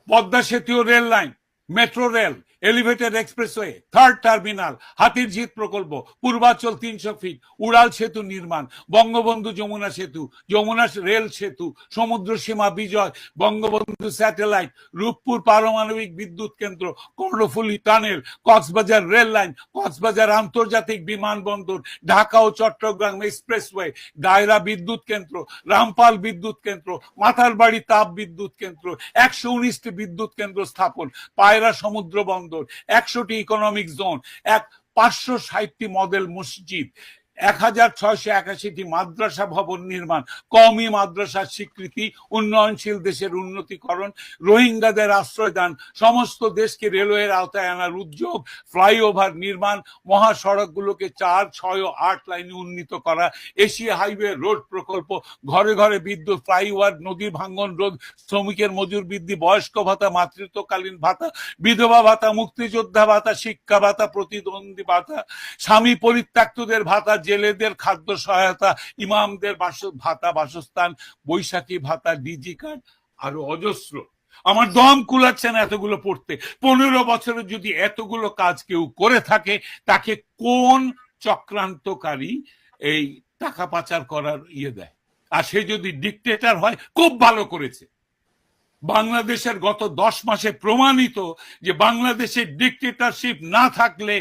পদ্মা সেতু rail line, metro rail, elevated expressway, third terminal, Hatirjheel প্রকল্প, Purbachal 300 fit, উড়াল সেতু নির্মাণ, বঙ্গবন্ধু যমুনা সেতু, যমুনা রেল সেতু, সমুদ্র সীমা বিজয়, বঙ্গবন্ধু স্যাটেলাইট, রূপপুর পারমাণবিক বিদ্যুৎ কেন্দ্র, Karnaphuli tunnel, Cox's Bazar rail line, Cox's Bazar আন্তর্জাতিক বিমানবন্দর, ঢাকা ও চট্টগ্রাম এক্সপ্রেসওয়ে, দায়রা বিদ্যুৎ কেন্দ্র, রামপাল বিদ্যুৎ কেন্দ্র, মাথারবাড়ি তাপ বিদ্যুৎ কেন্দ্র, 119টি বিদ্যুৎ কেন্দ্র স্থাপন, পায়রা সমুদ্র বন্দর, 100টি ইকোনমিক জোন, 560টি মডেল মসজিদ, 1681টি মাদ্রাসা ভবন নির্মাণ, কওমি মাদ্রাসার স্বীকৃতি, উন্নয়নশীল দেশের উন্নতিকরণ, রোহিঙ্গাদের আশ্রয় দান, সমস্ত দেশকে রেলওয়ের আওতায় আনার উদ্যোগ, ফ্লাইওভার নির্মাণ, মহাসড়কগুলোকে 4, 6 ও 8 লাইনে উন্নীত করা, এশিয়া হাইওয়ে রোড প্রকল্প, ঘরে ঘরে বিদ্যুৎ, ফ্লাইওভার, নদী ভাঙ্গন রোধ, শ্রমিকের মজুর বৃদ্ধি, বয়স্ক ভাতা, মাতৃত্বকালীন ভাতা, বিধবা ভাতা, মুক্তিযোদ্ধা ভাতা, শিক্ষা ভাতা, প্রতিদ্বন্দ্বী ভাতা, স্বামী পরিত্যক্তদের ভাতা, জেলেদের খাদ্য সহায়তা, ইমামদের ভাতা, বাসস্থান, বৈশাখী ভাতা, ডিজি কার্ড, আরো অজস্র। আমার দম কুলাচ্ছে না এতগুলো পড়তে। 15 বছরে যদি এতগুলো কাজ কেউ করে থাকে, তাকে কোন চক্রান্তকারী এই টাকা পাচার করার দেয়? আর সে যদি ডিক্টেটর হয়, খুব ভালো করেছে। বাংলাদেশের গত 10 মাসে প্রমাণিত যে বাংলাদেশের ডিক্টেটরশিপ না থাকলে